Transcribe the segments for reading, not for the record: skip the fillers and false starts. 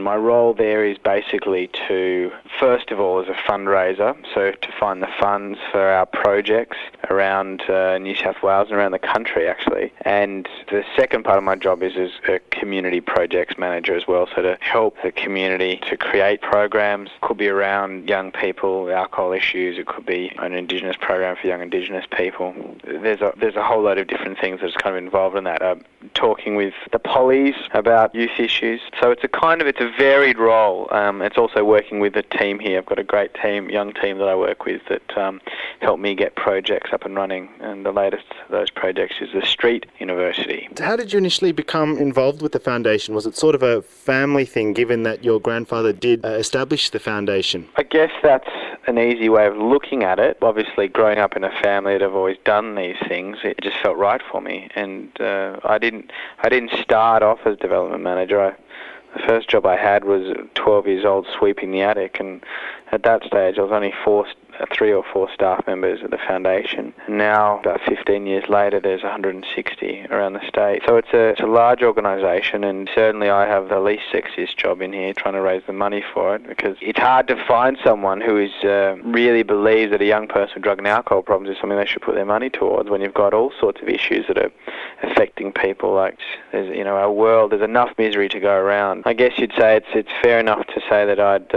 my role there is basically to, first of all, as a fundraiser, so to find the funds for our projects around New South Wales and around the country, actually. And the second part of my job is as a community projects manager as well, so to help the community to create programs. It could be around young people, alcohol issues, it could be an Indigenous program for young Indigenous people. There's a whole load of different things that's kind of involved in that. Talking with the pollies about youth issues. So it's a varied role. It's also working with a team here. I've got a great team, young team that I work with that help me get projects up and running. And the latest of those projects is the Street University. How did you initially become involved with the foundation? Was it sort of a family thing, given that your grandfather did establish the foundation? I guess that's an easy way of looking at it. Obviously, growing up in a family that have always done these things, it just felt right for me. And I didn't start off as development manager. The first job I had was 12 years old, sweeping the attic, and at that stage I was only 3 or 4 staff members at the foundation. And now, about 15 years later, there's 160 around the state. So it's a large organisation, and certainly I have the least sexiest job in here, trying to raise the money for it, because it's hard to find someone who is really believes that a young person with drug and alcohol problems is something they should put their money towards, when you've got all sorts of issues that are affecting people. Like, there's, our world, there's enough misery to go around. I guess you'd say it's fair enough to say that I'd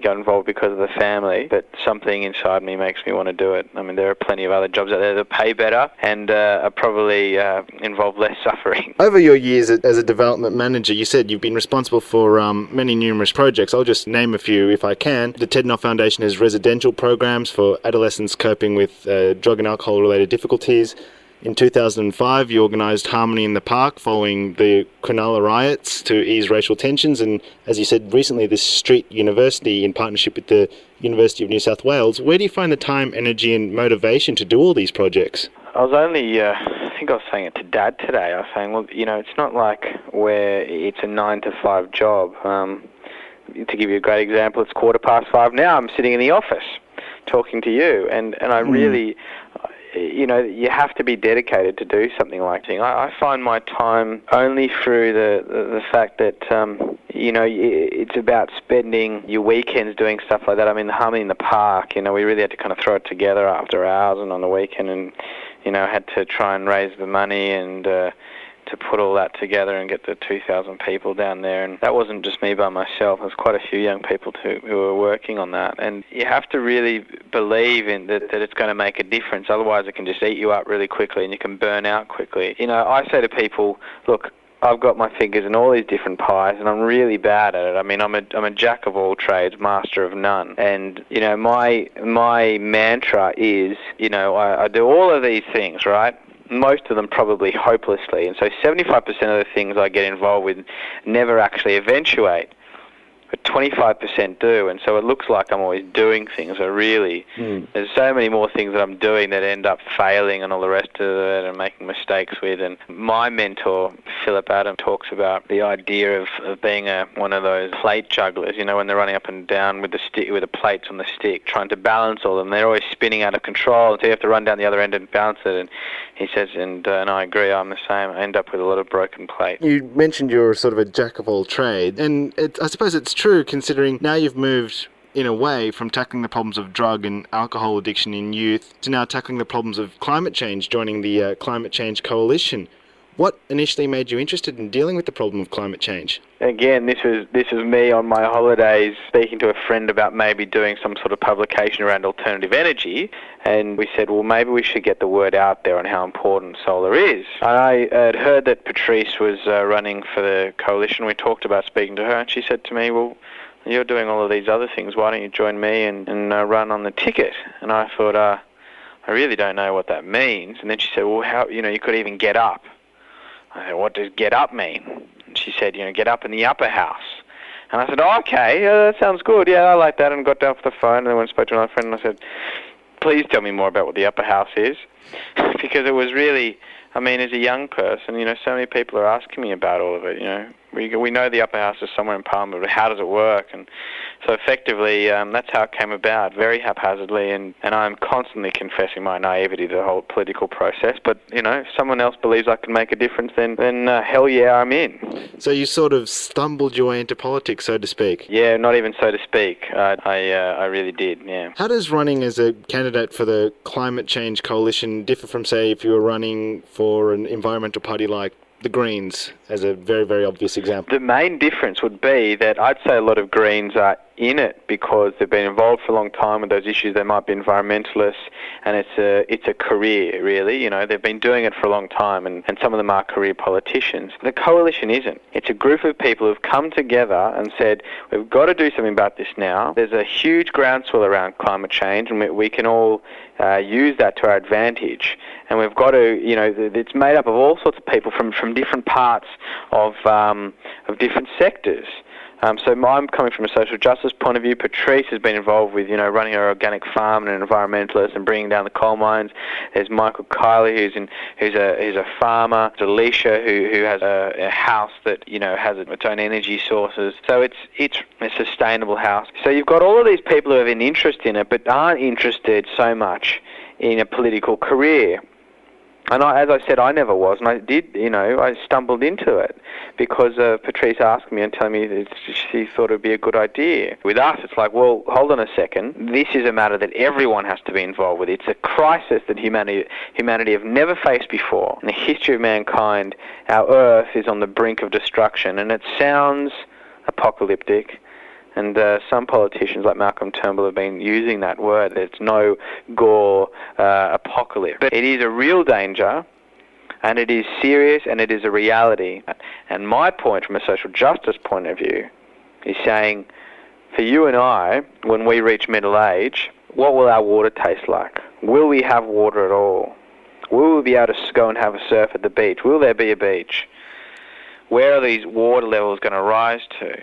got involved because of the family, but something inside me makes me want to do it. I mean, there are plenty of other jobs out there that pay better and are probably involve less suffering. Over your years as a development manager, you said you've been responsible for many numerous projects. I'll just name a few if I can. The Ted Knott Foundation has residential programs for adolescents coping with drug and alcohol-related difficulties. In 2005, you organised Harmony in the Park following the Cronulla riots to ease racial tensions, and as you said recently, the Street University in partnership with the University of New South Wales. Where do you find the time, energy and motivation to do all these projects? I was only, I think I was saying it to Dad today. I was saying, well, it's not like where it's a 9-to-5 job. To give you a great example, it's 5:15 now. I'm sitting in the office talking to you, and I really... you have to be dedicated to do something like that. I find my time only through the fact that, it's about spending your weekends doing stuff like that. I mean, the Harmony in the Park, we really had to kind of throw it together after hours and on the weekend, and, had to try and raise the money and to put all that together and get the 2,000 people down there. And that wasn't just me by myself. There's quite a few young people who were working on that. And you have to really believe in that it's going to make a difference. Otherwise, it can just eat you up really quickly and you can burn out quickly. I say to people, look, I've got my fingers in all these different pies and I'm really bad at it. I mean, I'm a jack of all trades, master of none. And, my mantra is, I do all of these things, right? Most of them probably hopelessly, and so 75% of the things I get involved with never actually eventuate, but 25% do, and so it looks like I'm always doing things. There's so many more things that I'm doing that end up failing and all the rest of it and making mistakes with. And my mentor, Philip Adam, talks about the idea of being one of those plate jugglers, when they're running up and down with the plates on the stick, trying to balance all of them. They're always spinning out of control, and so you have to run down the other end and balance it. And he says, and I agree, I'm the same. I end up with a lot of broken plates. You mentioned you're sort of a jack of all trades, and I suppose it's true, considering now you've moved in a way from tackling the problems of drug and alcohol addiction in youth to now tackling the problems of climate change, joining the Climate Change Coalition. What initially made you interested in dealing with the problem of climate change? Again, this was me on my holidays speaking to a friend about maybe doing some sort of publication around alternative energy, and we said, well, maybe we should get the word out there on how important solar is. And I had heard that Patrice was running for the coalition. We talked about speaking to her, and she said to me, well, you're doing all of these other things, why don't you join me and run on the ticket? And I thought, I really don't know what that means. And then she said, well, how, you could even get up. I said, what does get up mean? And she said, get up in the upper house. And I said, oh, okay, that sounds good. Yeah, I like that. And got down off the phone and then went and spoke to another friend and I said, please tell me more about what the upper house is. Because it was really, I mean, as a young person, so many people are asking me about all of it, We know the upper house is somewhere in Parliament, but how does it work? And so effectively, that's how it came about, very haphazardly, and I'm constantly confessing my naivety to the whole political process. But, you know, if someone else believes I can make a difference, then hell yeah, I'm in. So you sort of stumbled your way into politics, so to speak? Yeah, not even so to speak. I really did, yeah. How does running as a candidate for the Climate Change Coalition differ from, say, if you were running for an environmental party like the Greens, as a very, very obvious example? The main difference would be that I'd say a lot of Greens are in it because they've been involved for a long time with those issues. They might be environmentalists, and it's a career, really. You know, they've been doing it for a long time, and some of them are career politicians. The coalition isn't. It's a group of people who've come together and said, we've got to do something about this now. There's a huge groundswell around climate change, and we can all use that to our advantage. And we've got to, you know, it's made up of all sorts of people from different parts of different sectors. So I'm coming from a social justice point of view. Patrice has been involved with, you know, running an organic farm and an environmentalist and bringing down the coal mines. There's Michael Kiley, who's a farmer. There's Alicia, who has a house that, you know, has its own energy sources. So it's a sustainable house. So you've got all of these people who have an interest in it, but aren't interested so much in a political career. And as I said, I never was, and I did, you know, I stumbled into it because Patrice asked me and told me that she thought it would be a good idea. With us, it's like, well, hold on a second. This is a matter that everyone has to be involved with. It's a crisis that humanity have never faced before. In the history of mankind, our Earth is on the brink of destruction, and it sounds apocalyptic. And some politicians like Malcolm Turnbull have been using that word. It's no gore apocalypse. But it is a real danger, and it is serious, and it is a reality. And my point from a social justice point of view is saying, for you and I, when we reach middle age, what will our water taste like? Will we have water at all? Will we be able to go and have a surf at the beach? Will there be a beach? Where are these water levels going to rise to?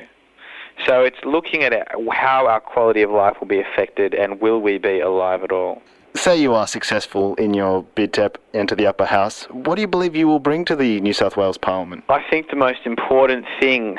So it's looking at how our quality of life will be affected, and will we be alive at all. Say you are successful in your bid to enter the upper house. What do you believe you will bring to the New South Wales Parliament? I think the most important thing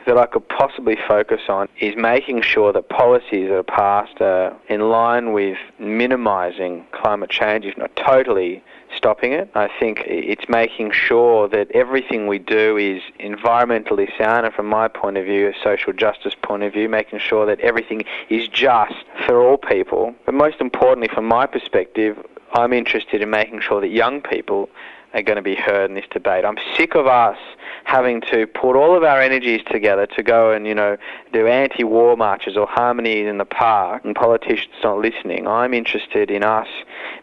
that I could possibly focus on is making sure that policies that are passed are in line with minimising climate change, if not totally stopping it. I think it's making sure that everything we do is environmentally sound, and from my point of view, a social justice point of view, making sure that everything is just for all people. But most importantly, from my perspective, I'm interested in making sure that young people are going to be heard in this debate. I'm sick of us having to put all of our energies together to go and, you know, do anti-war marches or harmonies in the park and politicians not listening. I'm interested in us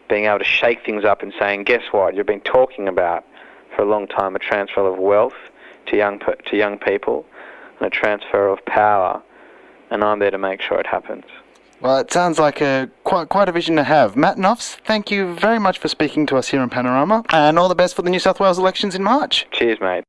being able to shake things up and saying, guess what, you've been talking about for a long time a transfer of wealth to young people and a transfer of power, and I'm there to make sure it happens. Well, it sounds like quite a vision to have. Matt Noffs, thank you very much for speaking to us here on Panorama, and all the best for the New South Wales elections in March. Cheers, mate.